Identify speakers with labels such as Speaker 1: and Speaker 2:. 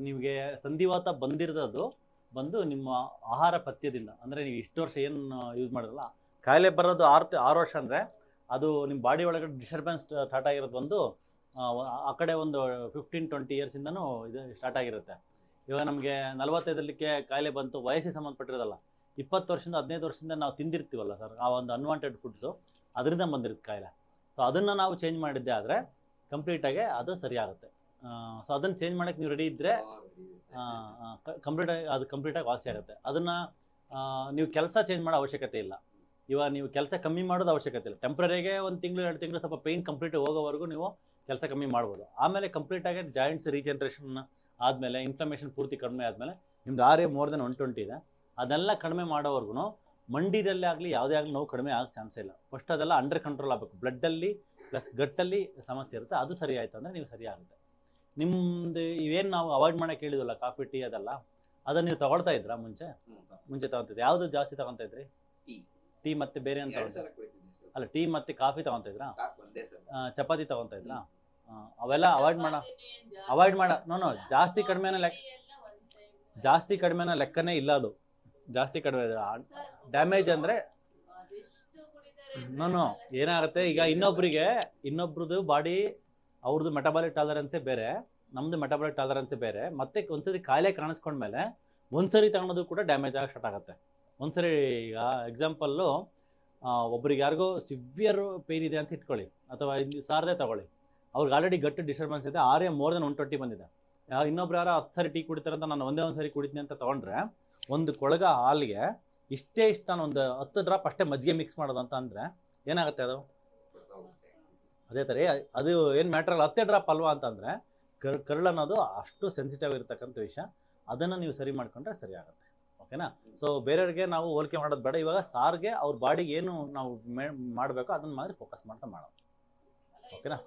Speaker 1: ನಿಮಗೆ ಸಂಧಿವಾತ ಬಂದಿರೋದು ಬಂದು ನಿಮ್ಮ ಆಹಾರ ಪಥ್ಯದಿಂದ. ಅಂದರೆ ನೀವು ಇಷ್ಟು ವರ್ಷ ಏನು ಯೂಸ್ ಮಾಡಿರಲ್ಲ, ಕಾಯಿಲೆ ಬರೋದು 6 ವರ್ಷ ಅಂದರೆ ಅದು ನಿಮ್ಮ ಬಾಡಿ ಒಳಗಡೆ ಡಿಸ್ಟರ್ಬೆನ್ಸ್ ಸ್ಟಾರ್ಟ್ ಆಗಿರೋದು ಬಂದು ಆ ಕಡೆ ಒಂದು 15-20 ಇಯರ್ಸಿಂದನೂ ಇದು ಸ್ಟಾರ್ಟ್ ಆಗಿರುತ್ತೆ. ಇವಾಗ ನಮಗೆ 45ಕ್ಕೆ ಕಾಯಿಲೆ ಬಂತು, ವಯಸ್ಸಿಗೆ ಸಂಬಂಧಪಟ್ಟಿರೋದಲ್ಲ, 20 ವರ್ಷದಿಂದ 15 ವರ್ಷದಿಂದ ನಾವು ತಿಂದಿರ್ತೀವಲ್ಲ ಸರ್, ಆ ಒಂದು ಅನ್ವಾಂಟೆಡ್ ಫುಡ್ಸು ಅದರಿಂದ ಬಂದಿರುತ್ತೆ ಕಾಯಿಲೆ. ಸೊ ಅದನ್ನು ನಾವು ಚೇಂಜ್ ಮಾಡಿದ್ದೆ ಆದರೆ ಕಂಪ್ಲೀಟಾಗಿ ಅದು ಸರಿಯಾಗುತ್ತೆ. ಸೊ ಅದನ್ನು ಚೇಂಜ್ ಮಾಡೋಕ್ಕೆ ನೀವು ರೆಡಿ ಇದ್ದರೆ ಕಂಪ್ಲೀಟಾಗಿ ವಾಸಿ ಆಗುತ್ತೆ. ಅದನ್ನು ನೀವು ಕೆಲಸ ಚೇಂಜ್ ಮಾಡೋ ಅವಶ್ಯಕತೆ ಇಲ್ಲ. ಇವಾಗ ನೀವು ಕೆಲಸ ಕಮ್ಮಿ ಮಾಡೋದು ಅವಶ್ಯಕತೆ ಇಲ್ಲ. ಟೆಂಪ್ರರಿಗೆ 1 ತಿಂಗಳು 2 ತಿಂಗಳು ಸ್ವಲ್ಪ ಪೇಯ್ನ್ ಕಂಪ್ಲೀಟ್ ಹೋಗೋವರೆಗೂ ನೀವು ಕೆಲಸ ಕಮ್ಮಿ ಮಾಡ್ಬೋದು. ಆಮೇಲೆ ಕಂಪ್ಲೀಟಾಗಿ ಜಾಯಿಂಟ್ಸ್ ರೀಜನ್ರೇಷನ್ ಆದಮೇಲೆ, ಇನ್ಫ್ಲಮೇಷನ್ ಪೂರ್ತಿ ಕಡಿಮೆ ಆದಮೇಲೆ, ನಿಮ್ದು ಮೋರ್ ದೆನ್ 120 ಇದೆ, ಅದೆಲ್ಲ ಕಡಿಮೆ ಮಾಡೋವರೆಗೂ ಮಂಡಿರಲ್ಲೇ ಆಗಲಿ ಯಾವುದೇ ಆಗಲಿ ನೋವು ಕಡಿಮೆ ಆಗೋ ಚಾನ್ಸೇ ಇಲ್ಲ. ಫಸ್ಟ್ ಅದೆಲ್ಲ ಅಂಡರ್ ಕಂಟ್ರೋಲ್ ಆಗಬೇಕು. ಬ್ಲಡ್ಡಲ್ಲಿ ಪ್ಲಸ್ ಗಟ್ಟಲ್ಲಿ ಸಮಸ್ಯೆ ಇರುತ್ತೆ, ಅದು ಸರಿ ಆಯಿತು ಅಂದರೆ ನೀವು ಸರಿ ಆಗುತ್ತೆ. ನಿಮ್ಮದು ಇವೇನು ನಾವು ಅವಾಯ್ಡ್ ಮಾಡೋಕ್ಕೆ ಹೇಳಿದ್ವಲ್ಲ, ಕಾಫಿ ಟೀ ಅದೆಲ್ಲ, ಅದನ್ನು ನೀವು ತೊಗೊಳ್ತಾ ಇದ್ರಾ ಮುಂಚೆ ತೊಗೊತಿದ್ರಿ? ಯಾವುದು ಜಾಸ್ತಿ ತೊಗೊತಾ ಇದ್ರಿ? ಟೀ ಮತ್ತು ಬೇರೆ ಏನು ಅಲ್ಲ, ಟೀ ಮತ್ತು ಕಾಫಿ ತೊಗೊತಾ ಇದ್ರಾ? ಚಪಾತಿ ತೊಗೊತಾ ಇದ್ರಾ? ಅವೆಲ್ಲ ಅವಾಯ್ಡ್ ಮಾಡ ನೋ ಜಾಸ್ತಿ ಕಡಿಮೆನ ಲೆಕ್ಕನೇ ಇಲ್ಲ. ಅದು ಜಾಸ್ತಿ ಕಡಿಮೆ ಡ್ಯಾಮೇಜ್ ಅಂದರೆ ನೋ ಏನಾಗುತ್ತೆ, ಈಗ ಇನ್ನೊಬ್ರದ್ದು ಬಾಡಿ, ಅವ್ರದ್ದು ಮೆಟಬಾಲಿಕ್ ಟಾಲರೆನ್ಸೇ ಬೇರೆ, ನಮ್ಮದು ಮೆಟಬಾಲಿಕ್ ಟಾಲರೆನ್ಸೇ ಬೇರೆ. ಮತ್ತೆ ಒಂದ್ಸರಿ ಕಾಯಿಲೆ ಕಾಣಿಸ್ಕೊಂಡ್ಮೇಲೆ ಒಂದ್ಸರಿ ತಗೊಳೋದು ಕೂಡ ಡ್ಯಾಮೇಜ್ ಆಗಿ ಸ್ಟಾರ್ಟ್ ಆಗುತ್ತೆ. ಒಂದ್ಸರಿ ಈಗ ಎಕ್ಸಾಂಪಲ್ಲು, ಒಬ್ರಿಗೆ ಯಾರಿಗೋ ಸಿವಿಯರ್ ಪೇಯ್ನ್ ಇದೆ ಅಂತ ಇಟ್ಕೊಳ್ಳಿ, ಅಥವಾ ಸಾರದೇ ತಗೊಳ್ಳಿ, ಅವ್ರಿಗೆ ಆಲ್ರೆಡಿ ಗಟ್ಟು ಡಿಸ್ಟರ್ಬೆನ್ಸ್ ಇದೆ, ಮೋರ್ ದೆನ್ 120 ಬಂದಿದೆ. ಇನ್ನೊಬ್ರು ಯಾರೋ 10 ಸರಿ ಟೀ ಕುಡಿತಾರಂತ ನಾನು ಒಂದೇ ಸರಿ ಕುಡಿತೀನಿ ಅಂತ ತೊಗೊಂಡ್ರೆ, ಒಂದು ಕೊಳಗ ಹಾಲಿಗೆ ಇಷ್ಟು ನಾನು ಒಂದು 10 ಡ್ರಾಪ್ ಅಷ್ಟೇ ಮಜ್ಜಿಗೆ ಮಿಕ್ಸ್ ಮಾಡೋದು ಅಂತ ಅಂದರೆ ಏನಾಗುತ್ತೆ ಅದು? ಅದೇ ಥರ ಅದು ಏನು ಮ್ಯಾಟ್ರ್ ಅಲ್ಲ, 10 ಡ್ರಾಪ್ ಅಲ್ವಾ ಅಂತಂದರೆ ಕರಳು ಅನ್ನೋದು ಅಷ್ಟು ಸೆನ್ಸಿಟಿವ್ ಇರತಕ್ಕಂಥ ವಿಷಯ. ಅದನ್ನು ನೀವು ಸರಿ ಮಾಡ್ಕೊಂಡ್ರೆ ಸರಿ ಆಗುತ್ತೆ. ಓಕೆನಾ? ಸೊ ಬೇರೆಯವ್ರಿಗೆ ನಾವು ಹೋಲಿಕೆ ಮಾಡೋದು ಬೇಡ. ಇವಾಗ ಸಾರ್ಗೆ ಅವ್ರ ಬಾಡಿಗೆ ಏನು ನಾವು ಮಾಡಬೇಕೋ ಅದನ್ನು ಮಾತ್ರ ಫೋಕಸ್ ಮಾಡ್ತಾ ಮಾಡೋದು. ಓಕೆನಾ?